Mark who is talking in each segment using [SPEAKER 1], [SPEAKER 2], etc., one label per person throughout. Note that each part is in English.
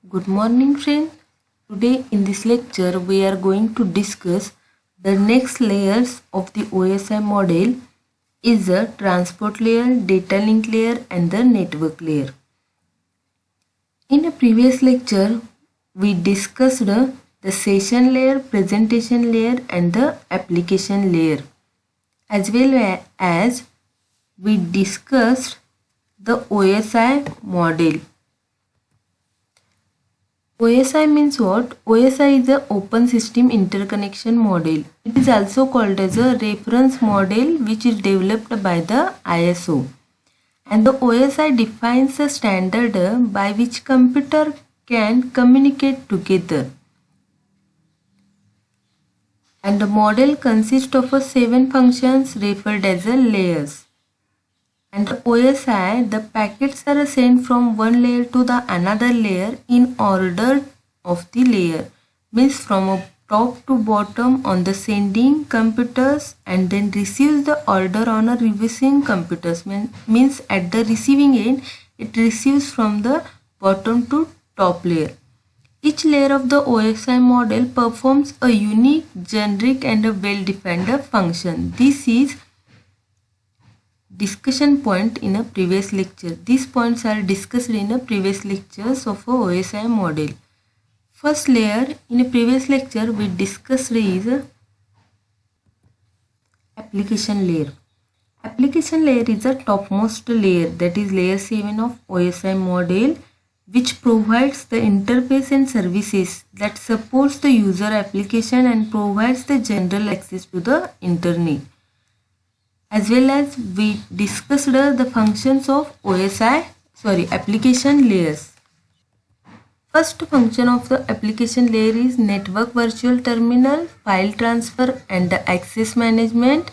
[SPEAKER 1] Good morning friends. Today in this lecture we are going to discuss the next layers of the OSI model is the transport layer, data link layer and the network layer. In a previous lecture we discussed the session layer, presentation layer and the application layer, as well as we discussed the OSI model. OSI means what? OSI is the Open System Interconnection Model. It is also called as a reference model which is developed by the ISO. And the OSI defines a standard by which computer can communicate together. And the model consists of 7 functions referred as layers. And the OSI, the packets are sent from one layer to the another layer in order of the layer. Means from a top to bottom on the sending computers and then receives the order on a receiving computers. Means at the receiving end, it receives from the bottom to top layer. Each layer of the OSI model performs a unique, generic and a well-defined function. This is discussion point in a previous lecture. These points are discussed in a previous lectures of a OSI model. First layer in a previous lecture we discussed is application layer. Application layer is the topmost layer, that is layer 7 of OSI model, which provides the interface and services that supports the user application and provides the general access to the internet. As well as we discussed the functions of application layers. First function of the application layer is network virtual terminal, file transfer and access management,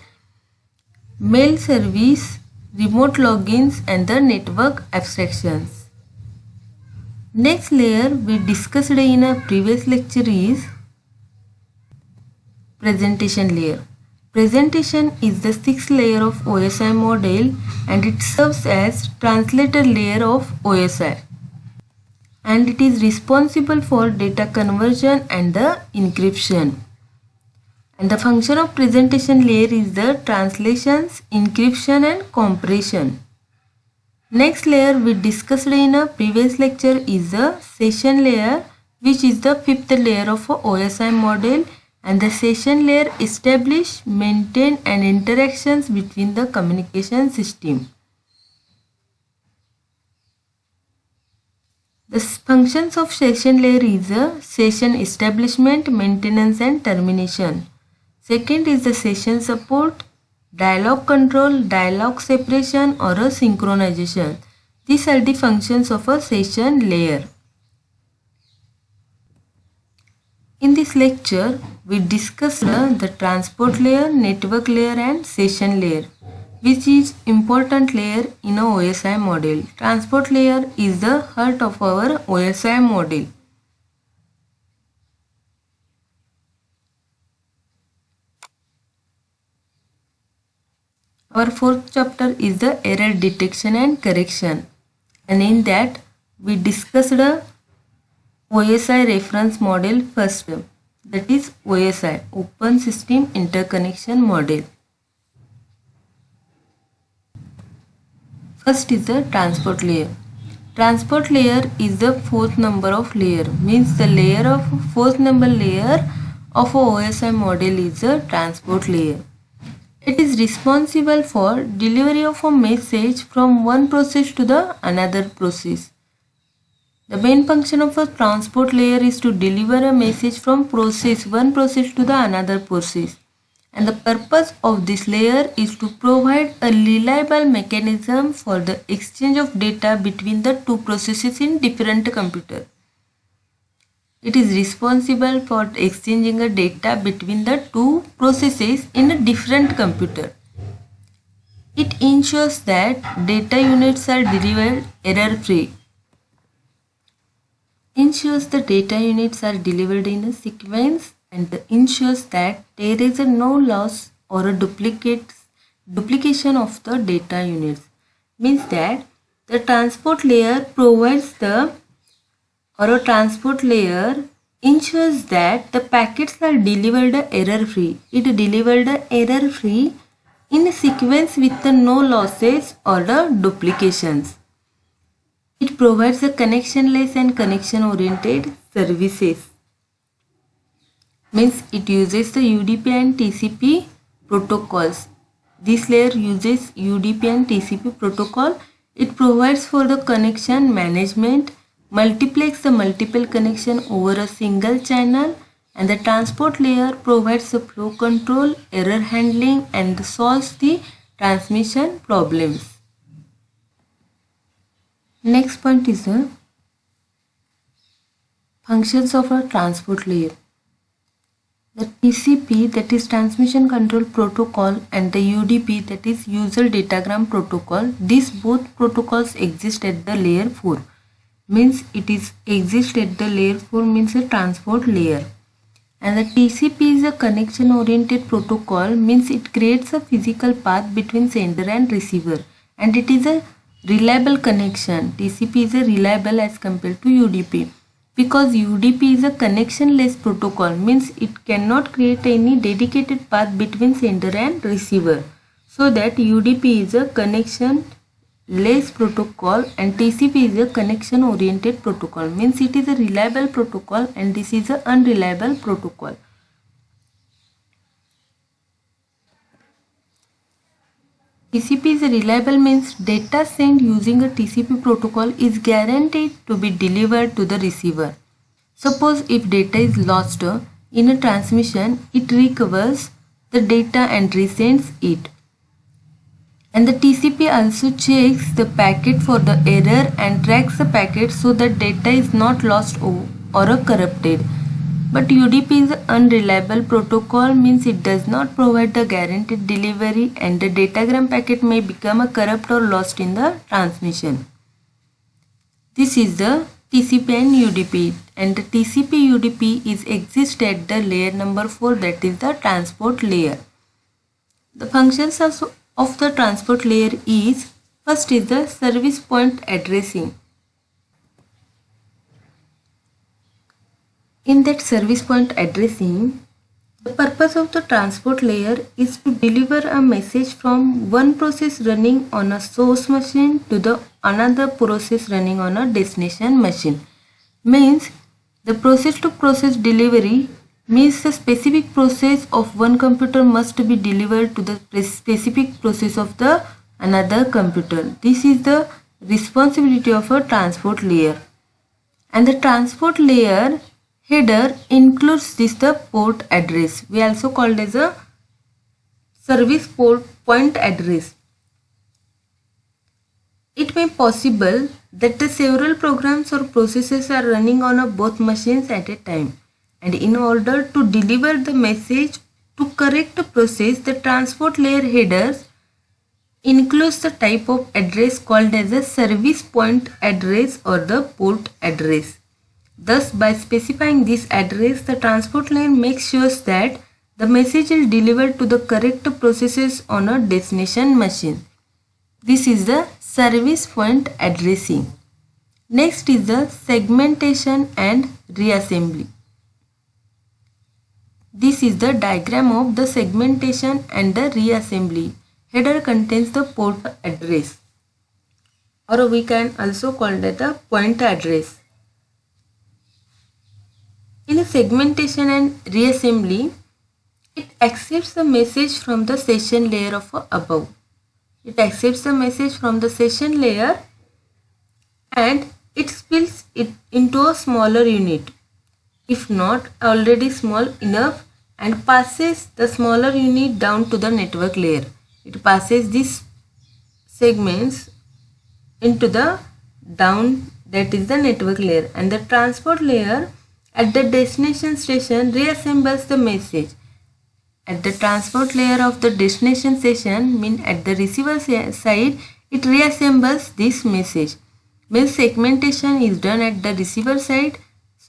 [SPEAKER 1] mail service, remote logins and the network abstractions. Next layer we discussed in a previous lecture is presentation layer. Presentation is the 6th layer of OSI model and it serves as translator layer of OSI. And it is responsible for data conversion and the encryption. And the function of presentation layer is the translations, encryption and compression. Next layer we discussed in a previous lecture is the session layer, which is the 5th layer of OSI model. And the session layer establish, maintain and interactions between the communication system. The functions of session layer is session establishment, maintenance and termination. Second is the session support, dialog control, dialog separation or a synchronization. These are the functions of a session layer. In this lecture, we discussed the transport layer, network layer and session layer, which is important layer in a OSI model. Transport layer is the heart of our OSI model. Our 4th chapter is the error detection and correction, and in that we discussed OSI reference model first, that is OSI, Open System Interconnection Model. First is the transport layer. Transport layer is the 4th number of layer, means the layer of 4th number layer of a OSI model is the transport layer. It is responsible for delivery of a message from one process to the another process. The main function of a transport layer is to deliver a message from one process to the another process. And the purpose of this layer is to provide a reliable mechanism for the exchange of data between the two processes in different computers. It is responsible for exchanging a data between the two processes in a different computer. It ensures that data units are delivered error-free. Ensures the data units are delivered in a sequence and ensures that there is no loss or a duplication of the data units. Means that the transport layer provides the or a transport layer ensures that the packets are delivered error-free. It delivered error-free in a sequence with no losses or duplications. It provides a connectionless and connection-oriented services. Means it uses the UDP and TCP protocols. This layer uses UDP and TCP protocol. It provides for the connection management, multiplex the multiple connection over a single channel, and the transport layer provides the flow control, error handling, and solves the transmission problems. Next point is the functions of a transport layer. The TCP, that is Transmission Control Protocol, and the UDP, that is User Datagram Protocol, these both protocols exist at the layer 4. Means it is exist at the layer 4 means a transport layer. And the TCP is a connection oriented protocol, means it creates a physical path between sender and receiver, and it is a reliable connection. TCP is a reliable as compared to UDP. Because UDP is a connectionless protocol, means it cannot create any dedicated path between sender and receiver. So that UDP is a connectionless protocol and TCP is a connection oriented protocol, means it is a reliable protocol and this is an unreliable protocol. TCP is a reliable means data sent using a TCP protocol is guaranteed to be delivered to the receiver. Suppose if data is lost in a transmission, it recovers the data and resends it. And the TCP also checks the packet for the error and tracks the packet so that data is not lost or corrupted. But UDP is an unreliable protocol, means it does not provide the guaranteed delivery and the datagram packet may become a corrupt or lost in the transmission. This is the TCP and UDP, and the TCP UDP is exist at the layer number 4, that is the transport layer. The functions of the transport layer is, first is the service point addressing. In that service point addressing, the purpose of the transport layer is to deliver a message from one process running on a source machine to the another process running on a destination machine. Means the process to process delivery means the specific process of one computer must be delivered to the specific process of the another computer. This is the responsibility of a transport layer. And the transport layer header includes the port address. We also called as a service point address. It may be possible that the several programs or processes are running on both machines at a time. And in order to deliver the message to correct the process, the transport layer headers includes the type of address called as a service point address or the port address. Thus, by specifying this address, the transport layer makes sure that the message is delivered to the correct processes on a destination machine. This is the service point addressing. Next is the segmentation and reassembly. This is the diagram of the segmentation and the reassembly. Header contains the port address, or we can also call that the point address. In a segmentation and reassembly, it accepts the message from the session layer of above. It accepts the message from the session layer and it splits it into a smaller unit, if not already small enough, and passes the smaller unit down to the network layer. It passes these segments into the down, that is the network layer, and the transport layer at the destination station reassembles the message. At the transport layer of the destination station, mean at the receiver side, it reassembles this message. Means segmentation is done at the receiver side,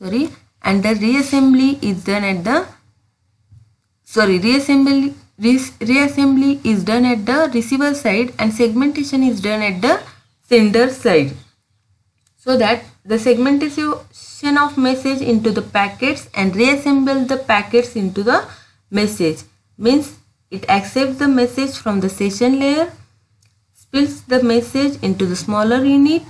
[SPEAKER 1] and the reassembly is done at the reassembly is done at the receiver side and segmentation is done at the sender side. So that the segmentation of message into the packets and reassemble the packets into the message. Means it accepts the message from the session layer, splits the message into the smaller unit.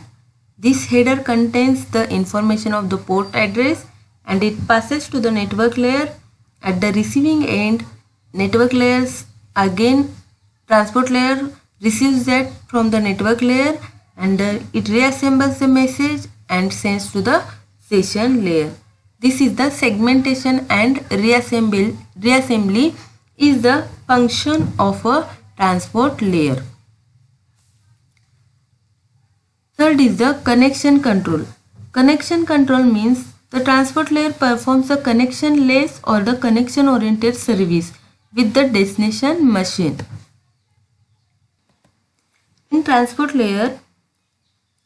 [SPEAKER 1] This header contains the information of the port address and it passes to the network layer. At the receiving end, network layers again transport layer receives that from the network layer and it reassembles the message and sends to the session layer. This is the segmentation and reassembly is the function of a transport layer. Third is the connection control. Connection control means the transport layer performs a connectionless or the connection oriented service with the destination machine. In transport layer,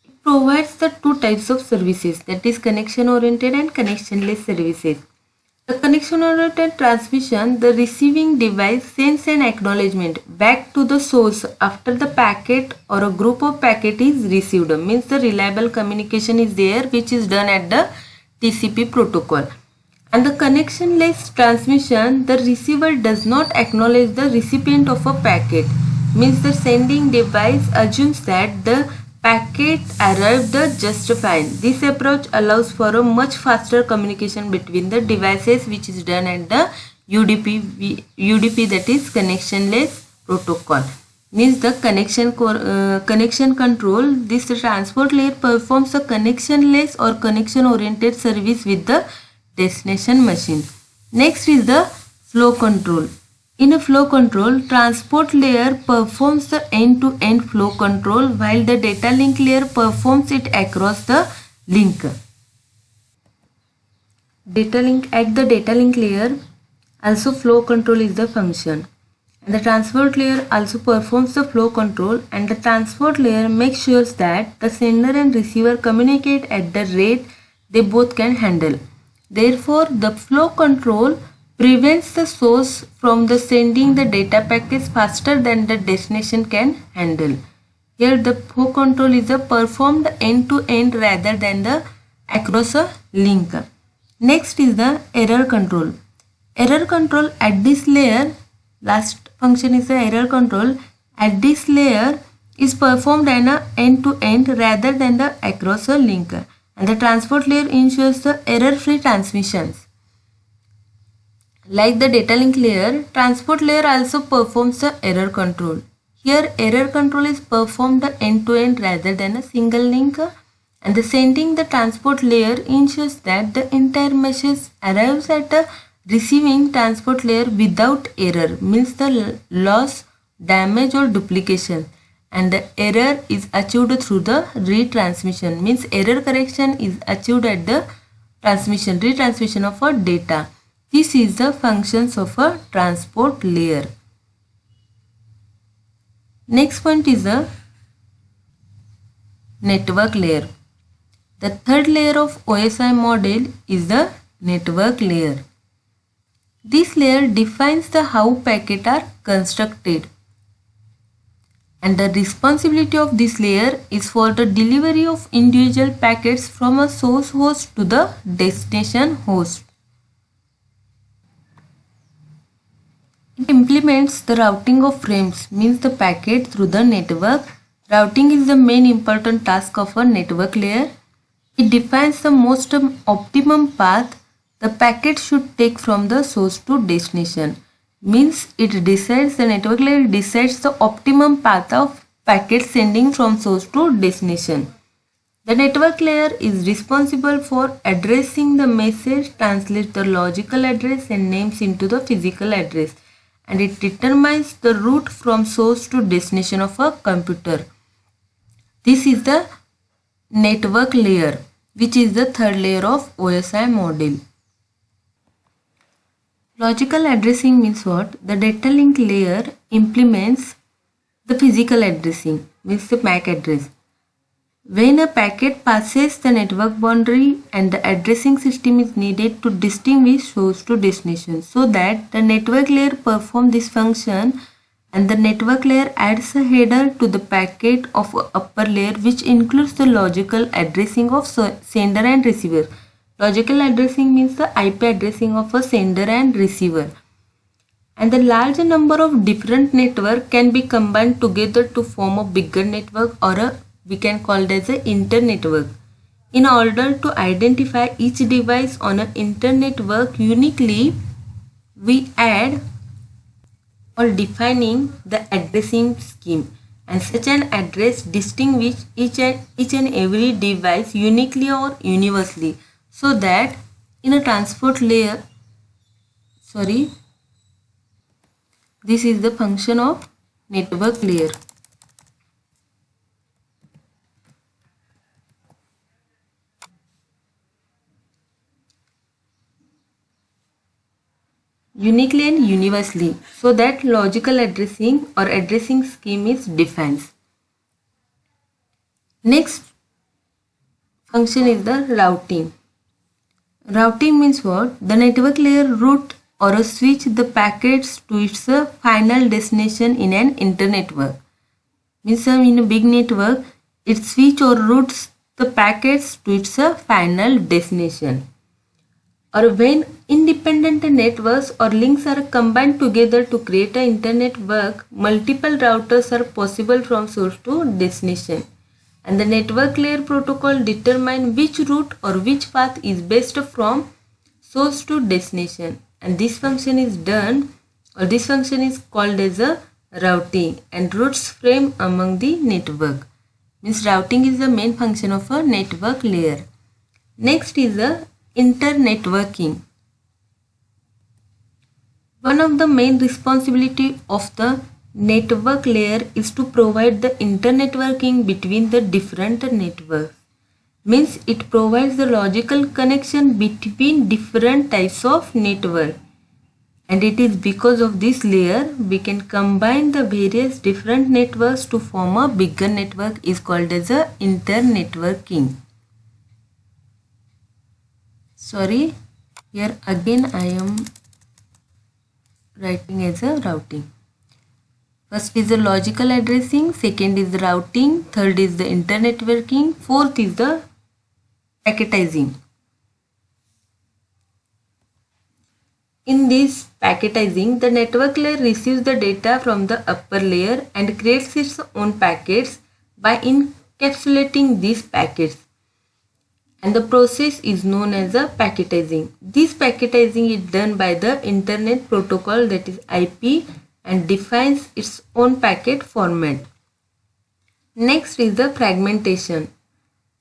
[SPEAKER 1] it provides the two types of services, that is connection oriented and connectionless services. The connection oriented transmission, the receiving device sends an acknowledgement back to the source after the packet or a group of packet is received. Means the reliable communication is there which is done at the TCP protocol. And the connectionless transmission, the receiver does not acknowledge the recipient of a packet. Means the sending device assumes that the packet arrived just fine. This approach allows for a much faster communication between the devices which is done at the UDP, that is connectionless protocol. Means the connection control, this transport layer performs a connectionless or connection oriented service with the destination machine. Next is the flow control. In a flow control, transport layer performs the end-to-end flow control while the data link layer performs it across the link. At the data link layer, also flow control is the function. And the transport layer also performs the flow control, and the transport layer makes sure that the sender and receiver communicate at the rate they both can handle. Therefore, the flow control prevents the source from the sending the data packets faster than the destination can handle. Here the flow control is performed end to end rather than the across a link. Next is the error control. Error control at this layer, last function is the error control, at this layer is performed in a end to end rather than the across a link, and the transport layer ensures the error free transmissions. Like the data link layer, transport layer also performs the error control. Here error control is performed end to end rather than a single link, and the sending the transport layer ensures that the entire message arrives at the receiving transport layer without error, means the loss, damage or duplication, and the error is achieved through the retransmission, means error correction is achieved at the retransmission of a data. This is the functions of a transport layer. Next point is the network layer. The third layer of OSI model is the network layer. This layer defines the how packets are constructed, and the responsibility of this layer is for the delivery of individual packets from a source host to the destination host. It implements the routing of frames, means the packet through the network. Routing is the main important task of a network layer. It defines the most optimum path the packet should take from the source to destination. Means it decides, the network layer decides the optimum path of packet sending from source to destination. The network layer is responsible for addressing the message, translates the logical address and names into the physical address, and it determines the route from source to destination of a computer. This is the network layer, which is the third layer of OSI model. Logical addressing means what? The data link layer implements the physical addressing, means the MAC address. When a packet passes the network boundary and the addressing system is needed to distinguish source to destination, so that the network layer performs this function And the network layer adds a header to the packet of a upper layer which includes the logical addressing of sender and receiver. Logical addressing means the IP addressing of a sender and receiver. And the large number of different network can be combined together to form a bigger network, or we can call it as an internetwork. In order to identify each device on an internetwork uniquely, we add or defining the addressing scheme, and such an address distinguish each and every device uniquely or universally, so that in a transport layer, this is the function of network layer. Uniquely and universally, so that logical addressing or addressing scheme is defined. Next function is the routing. Routing means what? The network layer route or switch the packets to its final destination in an internetwork. Means in a big network, it switch or routes the packets to its final destination. Or when independent networks or links are combined together to create an internet network, multiple routers are possible from source to destination. And the network layer protocol determines which route or which path is best from source to destination. And this function is done, or this function is called as a routing, and routes frame among the network. Means routing is the main function of a network layer. Next is the internetworking. One of the main responsibility of the network layer is to provide the internetworking between the different networks. Means it provides the logical connection between different types of network. And it is because of this layer we can combine the various different networks to form a bigger network, is called as a internetworking. Sorry, here again I am writing as a routing. First is the logical addressing, second is the routing, third is the internetworking, fourth is the packetizing. In this packetizing, the network layer receives the data from the upper layer and creates its own packets by encapsulating these packets. And the process is known as a packetizing. This packetizing is done by the internet protocol, that is IP, and defines its own packet format. Next is the fragmentation.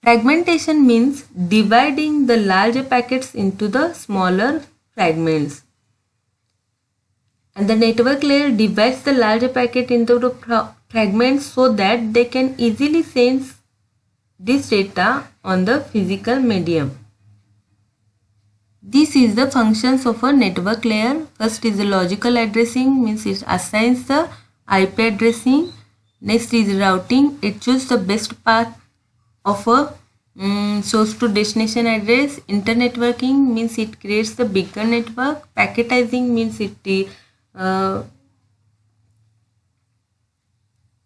[SPEAKER 1] Fragmentation means dividing the larger packets into the smaller fragments. And the network layer divides the larger packet into the fragments so that they can easily sense this data on the physical medium. This is the functions of a network layer. First is the logical addressing, means it assigns the IP addressing. Next is routing, it chooses the best path of a source to destination address. Internetworking means it creates the bigger network. Packetizing means it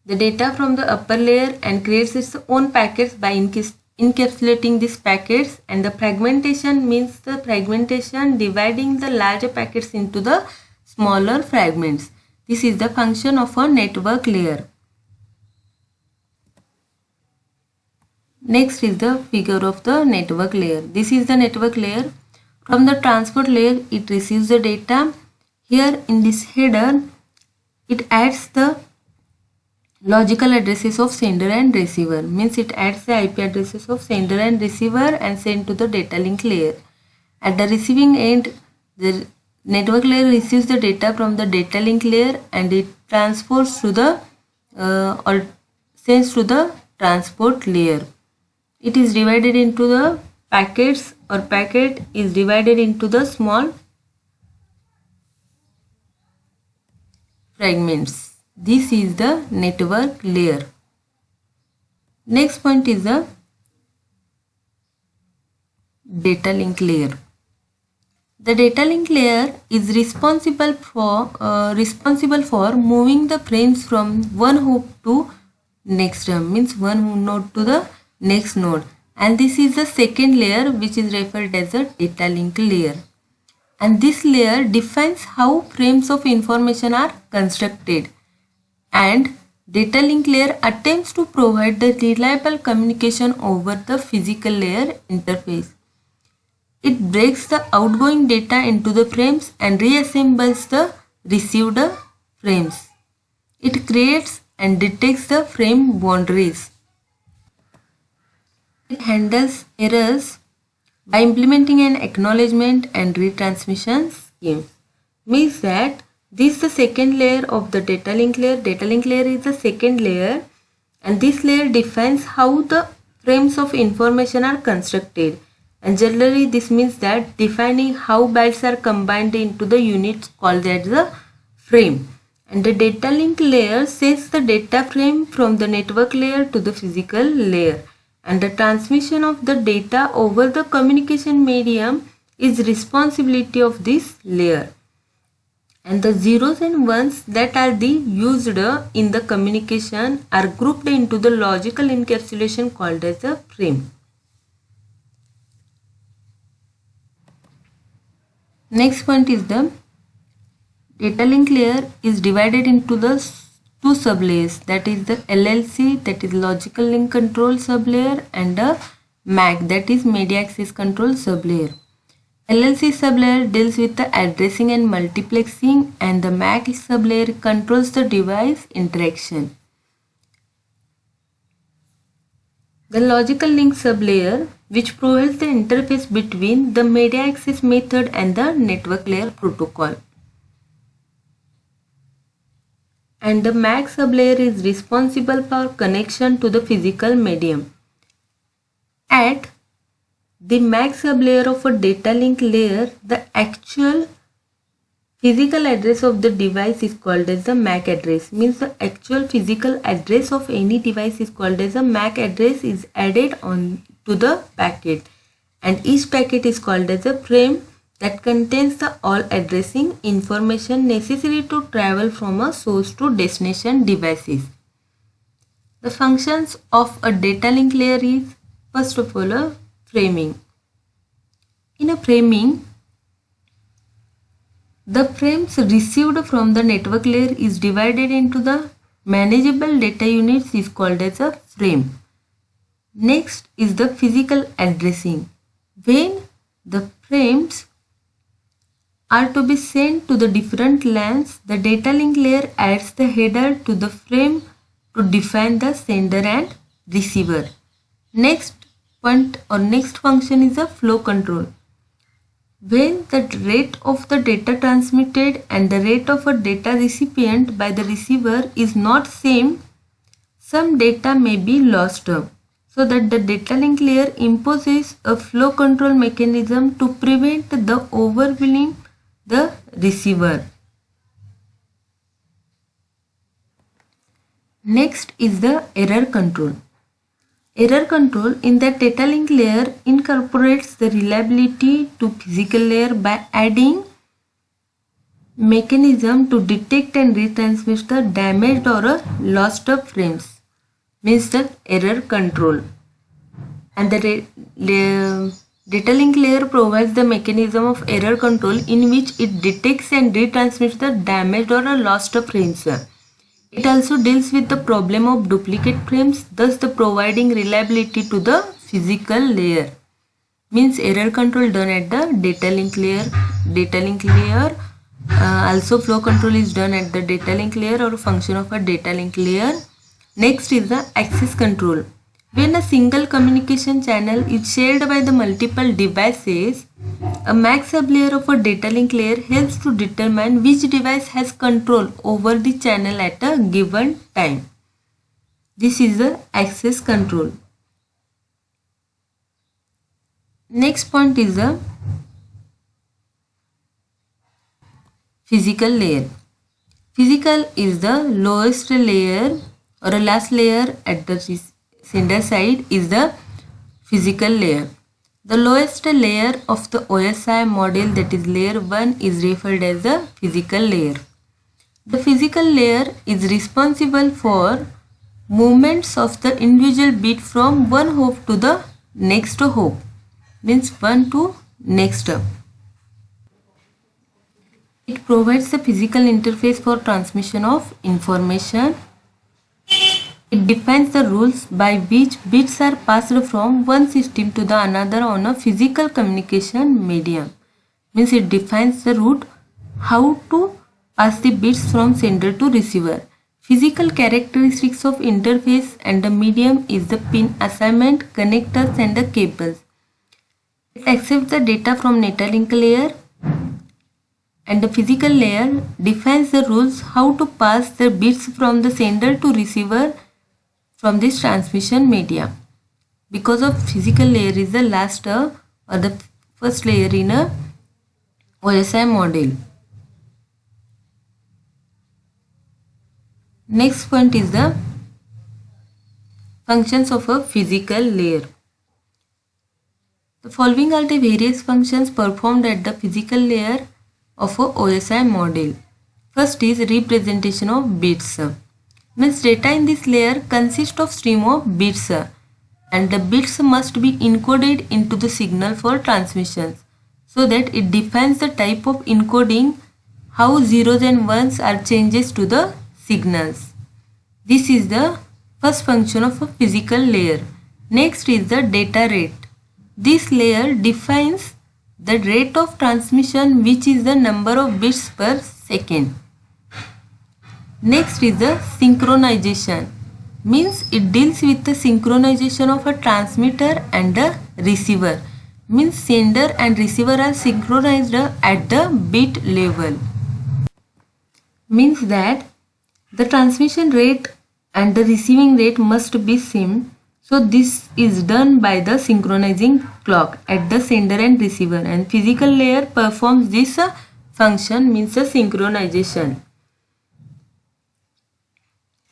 [SPEAKER 1] the data from the upper layer and creates its own packets by encapsulating these packets. And the fragmentation means the fragmentation dividing the larger packets into the smaller fragments. This is the function of a network layer. Next is the figure of the network layer. This is the network layer. From the transport layer, it receives the data. Here in this header, it adds the logical addresses of sender and receiver, means it adds the IP addresses of sender and receiver and send to the data link layer. At the receiving end, the network layer receives the data from the data link layer and it transfers to the or sends to the transport layer. It is divided into the packets, or packet is divided into the small fragments. This is the network layer. Next point is the data link layer. The data link layer is responsible for moving the frames from one hop to next means one node to the next node, and this is the second layer which is referred as a data link layer. And this layer defines how frames of information are constructed, and data link layer attempts to provide the reliable communication over the physical layer interface. It breaks the outgoing data into the frames and reassembles the received frames. It creates and detects the frame boundaries. It handles errors by implementing an acknowledgement and retransmission scheme. Means that this is the second layer of the data link layer. Data link layer is the second layer, and this layer defines how the frames of information are constructed. And generally this means that defining how bytes are combined into the units called as the frame. And the data link layer sends the data frame from the network layer to the physical layer. And the transmission of the data over the communication medium is responsibility of this layer. And the zeros and ones that are used in the communication are grouped into the logical encapsulation called as a frame. Next point is the data link layer is divided into the two sublayers, that is the LLC, that is logical link control sublayer, and the MAC, that is media access control sublayer. LLC sublayer deals with the addressing and multiplexing, and the MAC sublayer controls the device interaction. The logical link sublayer, which provides the interface between the media access method and the network layer protocol. And the MAC sublayer is responsible for connection to the physical medium. At the MAC sublayer of a data link layer, the actual physical address of the device is called as the MAC address. Means the actual physical address of any device is called as a MAC address is added on to the packet, and each packet is called as a frame that contains the all addressing information necessary to travel from a source to destination devices. The functions of a data link layer is first of all a framing. In a framing, the frames received from the network layer is divided into the manageable data units is called as a frame. Next is the physical addressing. When the frames are to be sent to the different LANs, the data link layer adds the header to the frame to define the sender and receiver. Next point or next function is a flow control. When the rate of the data transmitted and the rate of a data recipient by the receiver is not same, some data may be lost. So that the data link layer imposes a flow control mechanism to prevent the overwhelming the receiver. Next is the error control. Error control in the data link layer incorporates the reliability to physical layer by adding mechanism to detect and retransmit the damaged or lost of frames. Means the error control. And the data link layer provides the mechanism of error control in which it detects and retransmits the damaged or lost frames. It also deals with the problem of duplicate frames, thus the providing reliability to the physical layer. Means error control done at the data link layer. Also flow control is done at the data link layer or function of a data link layer. Next is the access control. When a single communication channel is shared by the multiple devices, a MAC sublayer of a data link layer helps to determine which device has control over the channel at a given time. This is the access control. Next point is the physical layer. Physical is the lowest layer or a last layer at the sender side is the physical layer. The lowest layer of the OSI model, that is layer 1, is referred as the physical layer. The physical layer is responsible for movements of the individual bit from one hop to the next hop, means one to next. It provides the physical interface for transmission of information. It defines the rules by which bits are passed from one system to the another on a physical communication medium. Means it defines the route how to pass the bits from sender to receiver. Physical characteristics of interface and the medium is the pin assignment, connectors and the cables. It accepts the data from Netalink layer, and the physical layer defines the rules how to pass the bits from the sender to receiver from this transmission media. Because of physical layer is the last or the first layer in a OSI model. Next point is the functions of a physical layer. The following are the various functions performed at the physical layer of a OSI model. First is representation of bits. Means data in this layer consists of stream of bits, and the bits must be encoded into the signal for transmissions, so that it defines the type of encoding, how zeros and ones are changes to the signals. This is the first function of a physical layer. Next is the data rate. This layer defines the rate of transmission, which is the number of bits per second. Next is the synchronization. Means it deals with the synchronization of a transmitter and a receiver. Means sender and receiver are synchronized at the bit level. Means that the transmission rate and the receiving rate must be same. So this is done by the synchronizing clock at the sender and receiver, and physical layer performs this function, means the synchronization.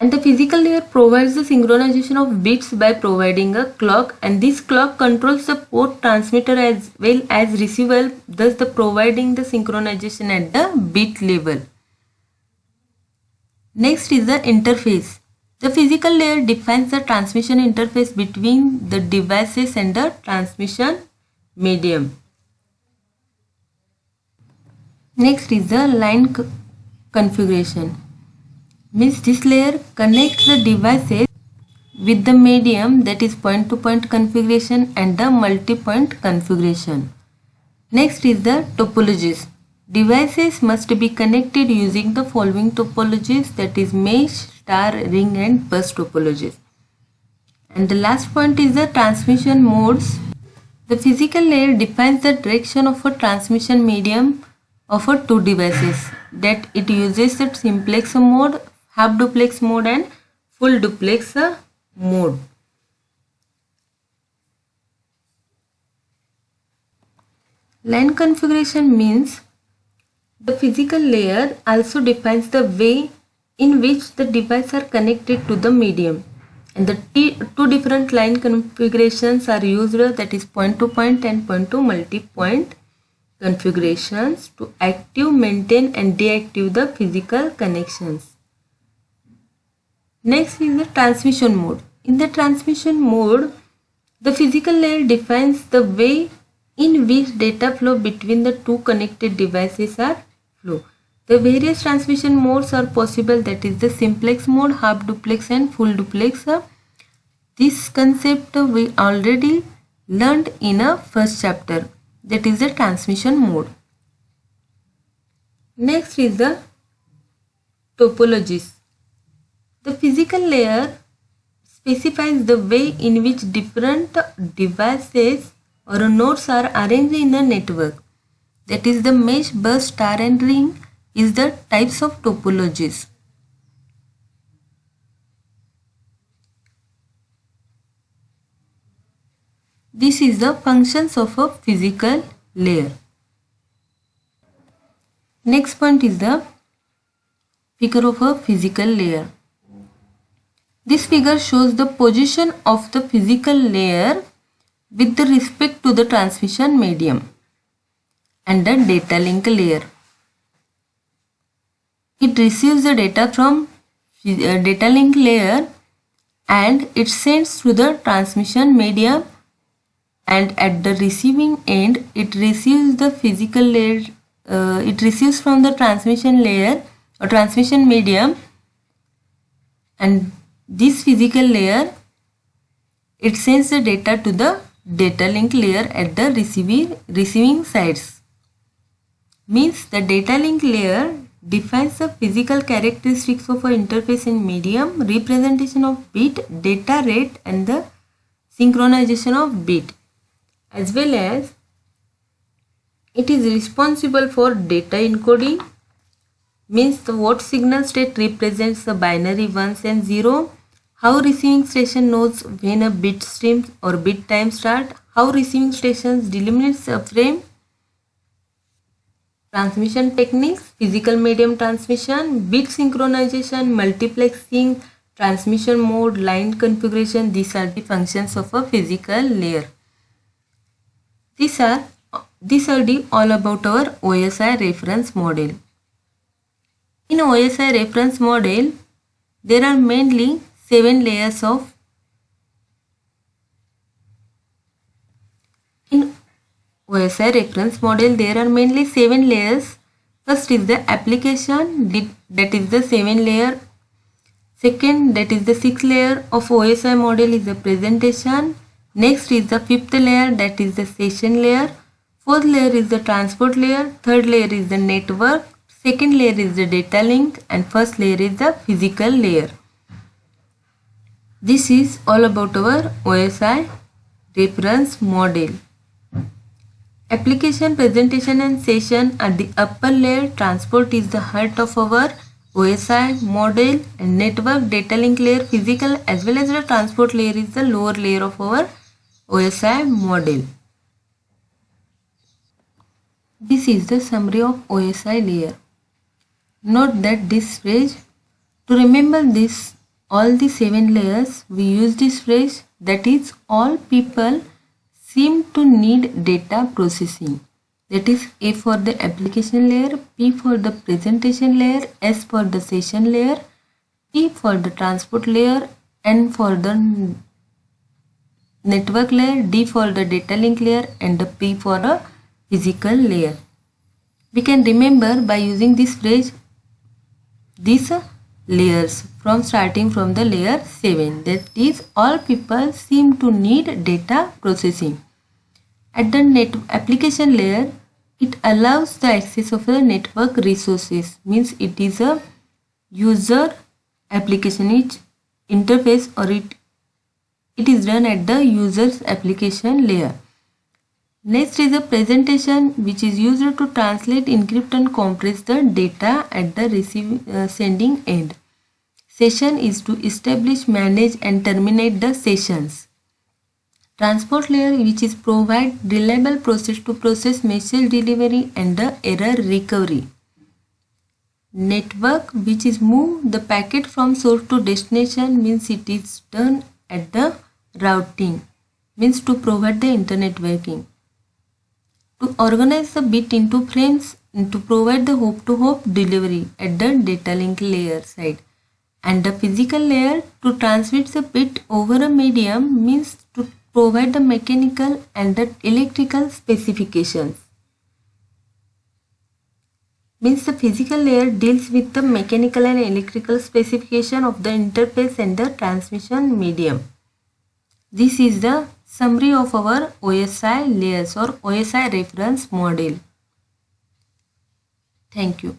[SPEAKER 1] And the physical layer provides the synchronization of bits by providing a clock, and this clock controls the port transmitter as well as receiver, thus the providing the synchronization at the bit level. Next is the interface. The physical layer defines the transmission interface between the devices and the transmission medium. Next is the line configuration. Means this layer connects the devices with the medium, that is point-to-point configuration and the multi-point configuration. Next is the topologies. Devices must be connected using the following topologies, that is mesh, star, ring and bus topologies. And the last point is the transmission modes. The physical layer defines the direction of a transmission medium of a two devices, that it uses the simplex mode, half duplex mode and full duplex mode. Line configuration means the physical layer also defines the way in which the devices are connected to the medium, and the two different line configurations are used, that is point-to-point and point-to-multi-point configurations, to active, maintain and deactive the physical connections. Next is the transmission mode. In the transmission mode, the physical layer defines the way in which data flow between the two connected devices are flow. The various transmission modes are possible, that is the simplex mode, half duplex and full duplex. This concept we already learned in a first chapter, that is the transmission mode. Next is the topologies. The physical layer specifies the way in which different devices or nodes are arranged in a network, that is the mesh, bus, star and ring is the types of topologies. This is the functions of a physical layer. Next point is the figure of a physical layer. This figure shows the position of the physical layer with respect to the transmission medium and the data link layer. It receives the data from data link layer and it sends to the transmission medium, and at the receiving end it receives the physical layer. It receives from the transmission layer or transmission medium, and this physical layer it sends the data to the data link layer at the receiving sides. Means the data link layer defines the physical characteristics of an interface and medium, representation of bit, data rate and the synchronization of bit, as well as it is responsible for data encoding. Means the what signal state represents the binary 1s and 0, how receiving station knows when a bit stream or bit time start, how receiving stations delimits a frame, transmission techniques, physical medium transmission, bit synchronization, multiplexing, transmission mode, line configuration. These are the functions of a physical layer. These are the all about our OSI reference model. In OSI reference model, there are mainly 7 layers of. In OSI reference model, there are mainly 7 layers. First is the application, that is the 7 layer. Second, that is the 6th layer of OSI model is the presentation. Next is the 5th layer, that is the session layer. 4th layer is the transport layer. 3rd layer is the network. 2nd layer is the data link, and 1st layer is the physical layer. This is all about our OSI reference model. Application, presentation and session are the upper layer. Transport is the heart of our OSI model, and network, data link layer, physical as well as the transport layer is the lower layer of our OSI model. This is the summary of OSI layer. Note that this phrase, to remember this all the 7 layers, we use this phrase, that is, all people seem to need data processing. That is A for the application layer, P for the presentation layer, S for the session layer, T for the transport layer, N for the network layer, D for the data link layer and the P for a physical layer. We can remember by using this phrase these layers from starting from the layer 7, that is, all people seem to need data processing. At the application layer, it allows the access of the network resources. Means it is a user application interface, or it is done at the user's application layer. Next is a presentation, which is used to translate, encrypt and compress the data at the sending end. Session is to establish, manage and terminate the sessions. Transport layer, which is provide reliable process to process message delivery and the error recovery. Network, which is move the packet from source to destination, means it is done at the routing, means to provide the internet working. To organize the bit into frames and to provide the hop-to-hop delivery at the data link layer side. And the physical layer, to transmit the bit over a medium, means to provide the mechanical and the electrical specifications. Means the physical layer deals with the mechanical and electrical specification of the interface and the transmission medium. This is the summary of our OSI layers or OSI reference model. Thank you.